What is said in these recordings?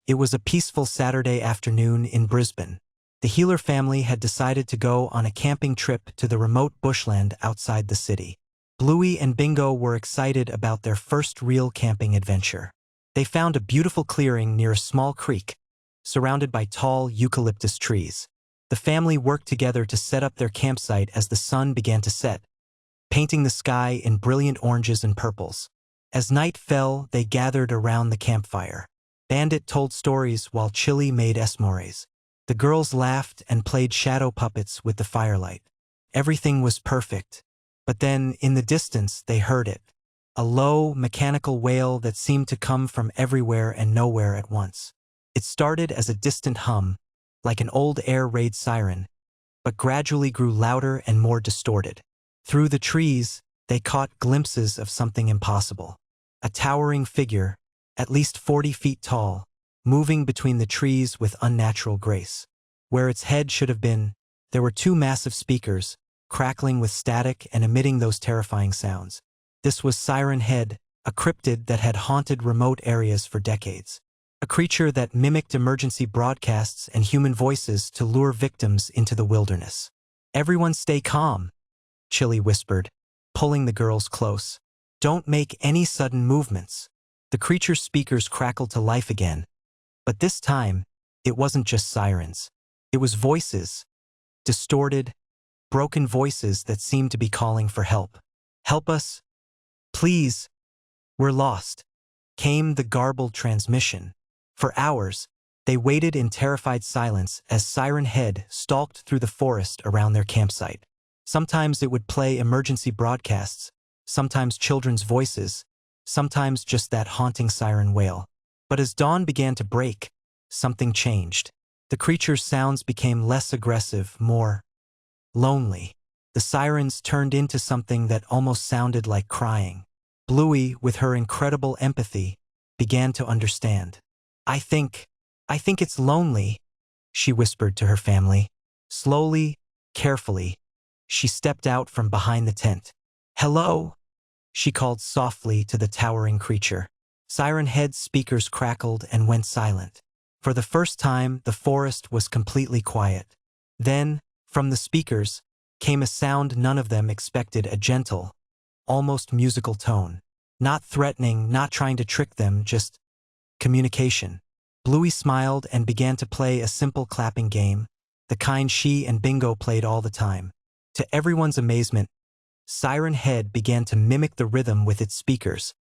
It was a peaceful Saturday afternoon in Brisbane. The Healer family had decided to go on a camping trip to the remote bushland outside the city. Bluey and Bingo were excited about their first real camping adventure. They found a beautiful clearing near a small creek, surrounded by tall eucalyptus trees. The family worked together to set up their campsite as the sun began to set, painting the sky in brilliant oranges and purples. As night fell, they gathered around the campfire. Bandit told stories while Chilli made s'mores. The girls laughed and played shadow puppets with the firelight. Everything was perfect. But then, in the distance, they heard it. A low, mechanical wail that seemed to come from everywhere and nowhere at once. It started as a distant hum, like an old air raid siren, but gradually grew louder and more distorted. Through the trees, they caught glimpses of something impossible. A towering figure, at least 40 feet tall, moving between the trees with unnatural grace. Where its head should have been, there were two massive speakers, crackling with static and emitting those terrifying sounds. This was Siren Head, a cryptid that had haunted remote areas for decades. A creature that mimicked emergency broadcasts and human voices to lure victims into the wilderness. "Everyone stay calm," Chilli whispered, pulling the girls close. "Don't make any sudden movements." The creature's speakers crackled to life again. But this time, it wasn't just sirens. It was voices. Distorted, broken voices that seemed to be calling for help. "Help us. Please. We're lost," came the garbled transmission. For hours, they waited in terrified silence as Siren Head stalked through the forest around their campsite. Sometimes it would play emergency broadcasts, sometimes children's voices, sometimes just that haunting siren wail. But as dawn began to break, something changed. The creature's sounds became less aggressive, more lonely. The sirens turned into something that almost sounded like crying. Bluey, with her incredible empathy, began to understand. I think it's lonely," she whispered to her family. Slowly, carefully, she stepped out from behind the tent. "Hello," she called softly to the towering creature. Siren Head's speakers crackled and went silent. For the first time, the forest was completely quiet. Then, from the speakers, came a sound none of them expected, a gentle, almost musical tone. Not threatening, not trying to trick them, just communication. Bluey smiled and began to play a simple clapping game, the kind she and Bingo played all the time. To everyone's amazement, Siren Head began to mimic the rhythm with its speakers,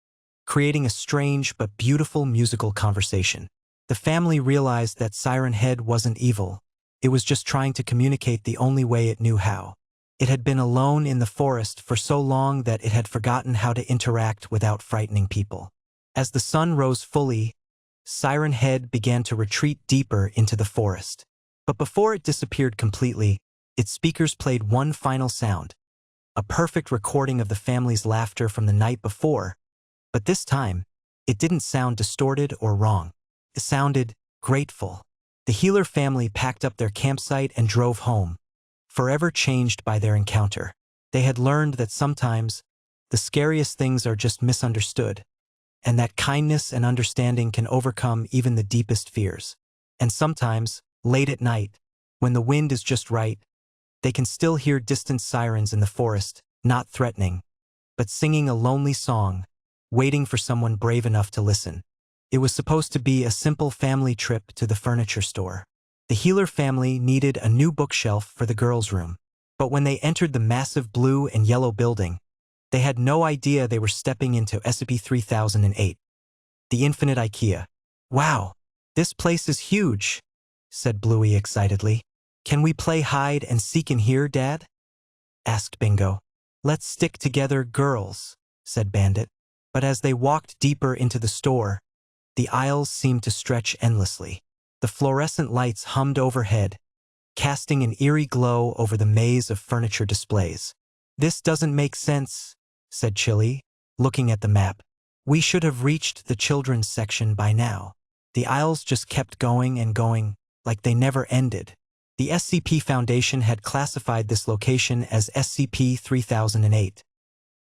creating a strange but beautiful musical conversation. The family realized that Siren Head wasn't evil. It was just trying to communicate the only way it knew how. It had been alone in the forest for so long that it had forgotten how to interact without frightening people. As the sun rose fully, Siren Head began to retreat deeper into the forest. But before it disappeared completely, its speakers played one final sound, a perfect recording of the family's laughter from the night before. But this time, it didn't sound distorted or wrong. It sounded grateful. The Healer family packed up their campsite and drove home, forever changed by their encounter. They had learned that sometimes, the scariest things are just misunderstood, and that kindness and understanding can overcome even the deepest fears. And sometimes, late at night, when the wind is just right, they can still hear distant sirens in the forest, not threatening, but singing a lonely song, waiting for someone brave enough to listen. It was supposed to be a simple family trip to the furniture store. The Healer family needed a new bookshelf for the girls' room. But when they entered the massive blue and yellow building, they had no idea they were stepping into SCP-3008, the infinite IKEA. "Wow, this place is huge," said Bluey excitedly. "Can we play hide and seek in here, Dad?" asked Bingo. "Let's stick together, girls," said Bandit. But as they walked deeper into the store, the aisles seemed to stretch endlessly. The fluorescent lights hummed overhead, casting an eerie glow over the maze of furniture displays. "This doesn't make sense," said Chilli, looking at the map. "We should have reached the children's section by now." The aisles just kept going and going, like they never ended. The SCP Foundation had classified this location as SCP-3008,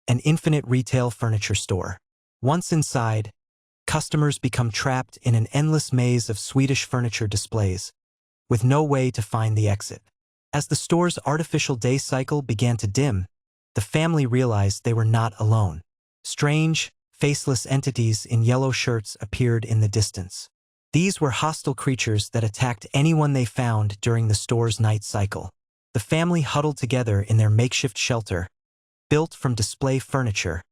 an infinite retail furniture store. Once inside, customers become trapped in an endless maze of Swedish furniture displays, with no way to find the exit. As the store's artificial day cycle began to dim, the family realized they were not alone. Strange, faceless entities in yellow shirts appeared in the distance. These were hostile creatures that attacked anyone they found during the store's night cycle. The family huddled together in their makeshift shelter, built from display furniture,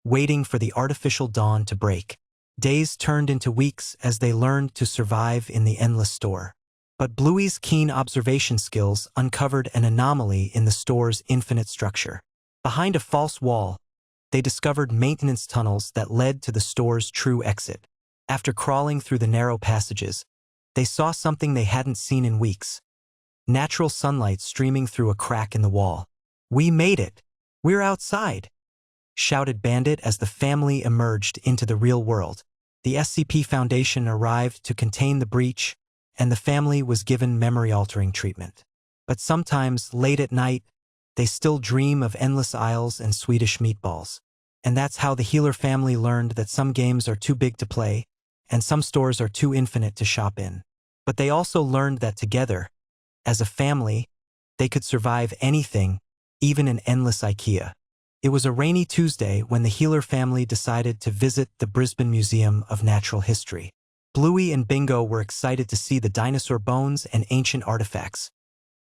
waiting for the artificial dawn to break. Days turned into weeks as they learned to survive in the endless store. But Bluey's keen observation skills uncovered an anomaly in the store's infinite structure. Behind a false wall, they discovered maintenance tunnels that led to the store's true exit. After crawling through the narrow passages, they saw something they hadn't seen in weeks. Natural sunlight streaming through a crack in the wall. "We made it! We're outside!" shouted Bandit as the family emerged into the real world. The SCP Foundation arrived to contain the breach, and the family was given memory-altering treatment. But sometimes, late at night, they still dream of endless aisles and Swedish meatballs. And that's how the Healer family learned that some games are too big to play, and some stores are too infinite to shop in. But they also learned that together, as a family, they could survive anything, even an endless IKEA. It was a rainy Tuesday when the Healer family decided to visit the Brisbane Museum of Natural History. Bluey and Bingo were excited to see the dinosaur bones and ancient artifacts,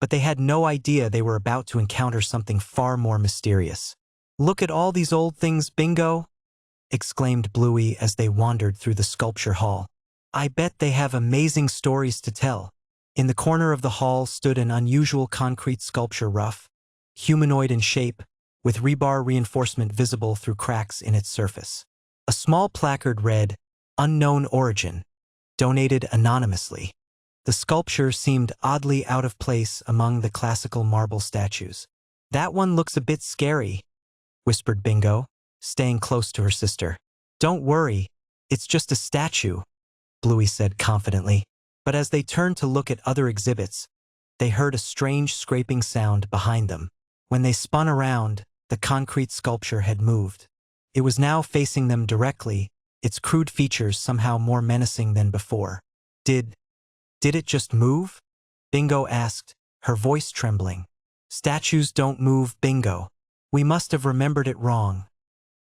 but they had no idea they were about to encounter something far more mysterious. "Look at all these old things, Bingo!" exclaimed Bluey as they wandered through the sculpture hall. "I bet they have amazing stories to tell." In the corner of the hall stood an unusual concrete sculpture rough, humanoid in shape, with rebar reinforcement visible through cracks in its surface. A small placard read, "Unknown Origin, donated anonymously." The sculpture seemed oddly out of place among the classical marble statues. "That one looks a bit scary," whispered Bingo, staying close to her sister. "Don't worry, it's just a statue," Bluey said confidently. But as they turned to look at other exhibits, they heard a strange scraping sound behind them. When they spun around, the concrete sculpture had moved. It was now facing them directly, its crude features somehow more menacing than before. Did it just move?" Bingo asked, her voice trembling. "Statues don't move, Bingo. We must have remembered it wrong,"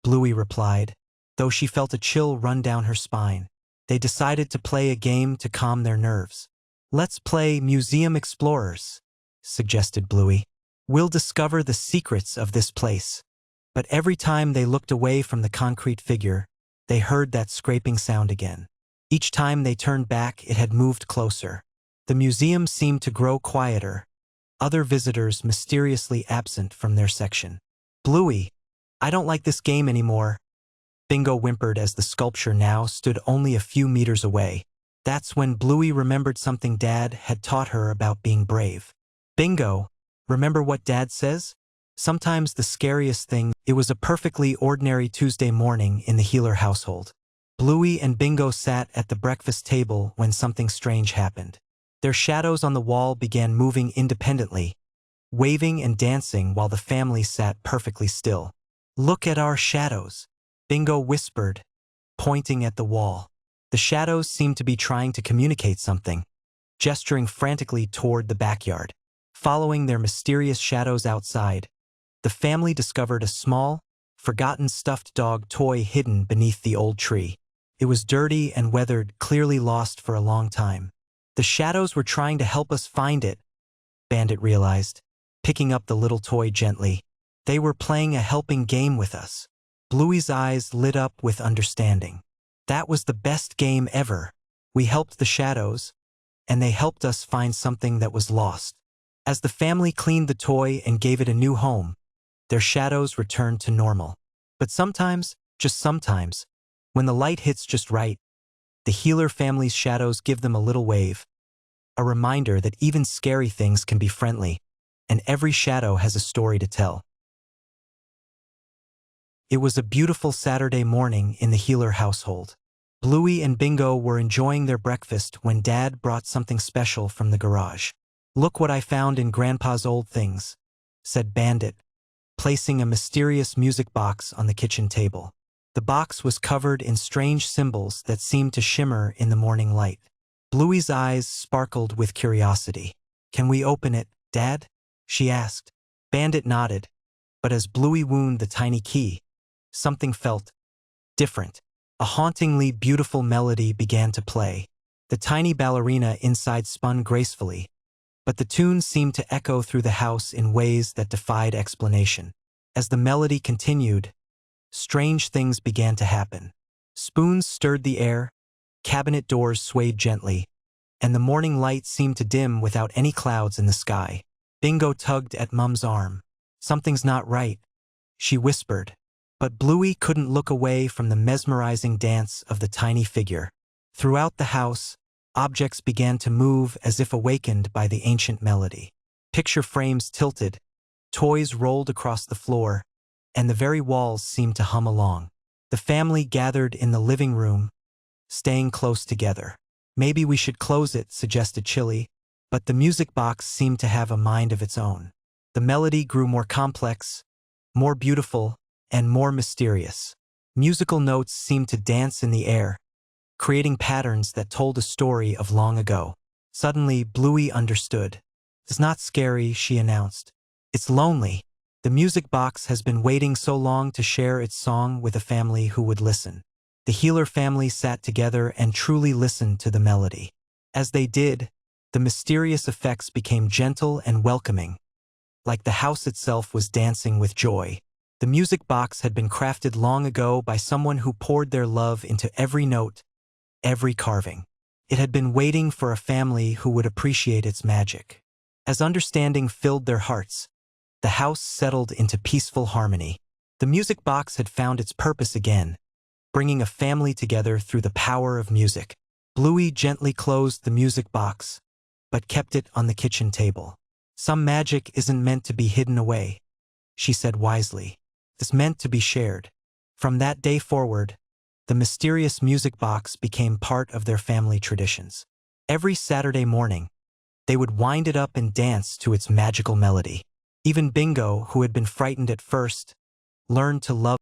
Bluey replied, though she felt a chill run down her spine. They decided to play a game to calm their nerves. "Let's play Museum Explorers," suggested Bluey. "We'll discover the secrets of this place." But every time they looked away from the concrete figure, they heard that scraping sound again. Each time they turned back, it had moved closer. The museum seemed to grow quieter, other visitors mysteriously absent from their section. "Bluey, I don't like this game anymore," Bingo whimpered as the sculpture now stood only a few meters away. That's when Bluey remembered something Dad had taught her about being brave. "Bingo, remember what Dad says? Sometimes the scariest thing." It was a perfectly ordinary Tuesday morning in the Healer household. Bluey and Bingo sat at the breakfast table when something strange happened. Their shadows on the wall began moving independently, waving and dancing while the family sat perfectly still. "Look at our shadows," Bingo whispered, pointing at the wall. The shadows seemed to be trying to communicate something, gesturing frantically toward the backyard. Following their mysterious shadows outside, the family discovered a small, forgotten stuffed dog toy hidden beneath the old tree. It was dirty and weathered, clearly lost for a long time. "The shadows were trying to help us find it," Bandit realized, picking up the little toy gently. "They were playing a helping game with us." Bluey's eyes lit up with understanding. "That was the best game ever. We helped the shadows, and they helped us find something that was lost." As the family cleaned the toy and gave it a new home, their shadows returned to normal. But sometimes, just sometimes, when the light hits just right, the Healer family's shadows give them a little wave, a reminder that even scary things can be friendly, and every shadow has a story to tell. It was a beautiful Saturday morning in the Healer household. Bluey and Bingo were enjoying their breakfast when Dad brought something special from the garage. "Look what I found in Grandpa's old things," said Bandit, placing a mysterious music box on the kitchen table. The box was covered in strange symbols that seemed to shimmer in the morning light. Bluey's eyes sparkled with curiosity. "Can we open it, Dad?" she asked. Bandit nodded, but as Bluey wound the tiny key, something felt different. A hauntingly beautiful melody began to play. The tiny ballerina inside spun gracefully, but the tune seemed to echo through the house in ways that defied explanation. As the melody continued, strange things began to happen. Spoons stirred the air, cabinet doors swayed gently, and the morning light seemed to dim without any clouds in the sky. Bingo tugged at Mum's arm. "Something's not right," she whispered, but Bluey couldn't look away from the mesmerizing dance of the tiny figure. Throughout the house, objects began to move as if awakened by the ancient melody. Picture frames tilted, toys rolled across the floor, and the very walls seemed to hum along. The family gathered in the living room, staying close together. "Maybe we should close it," suggested Chilli, but the music box seemed to have a mind of its own. The melody grew more complex, more beautiful, and more mysterious. Musical notes seemed to dance in the air, creating patterns that told a story of long ago. Suddenly, Bluey understood. "It's not scary," she announced. "It's lonely. The music box has been waiting so long to share its song with a family who would listen." The Healer family sat together and truly listened to the melody. As they did, the mysterious effects became gentle and welcoming, like the house itself was dancing with joy. The music box had been crafted long ago by someone who poured their love into every note, every carving. It had been waiting for a family who would appreciate its magic. As understanding filled their hearts, the house settled into peaceful harmony. The music box had found its purpose again, bringing a family together through the power of music. Bluey gently closed the music box, but kept it on the kitchen table. "Some magic isn't meant to be hidden away," she said wisely. "It's meant to be shared." From that day forward, the mysterious music box became part of their family traditions. Every Saturday morning, they would wind it up and dance to its magical melody. Even Bingo, who had been frightened at first, learned to love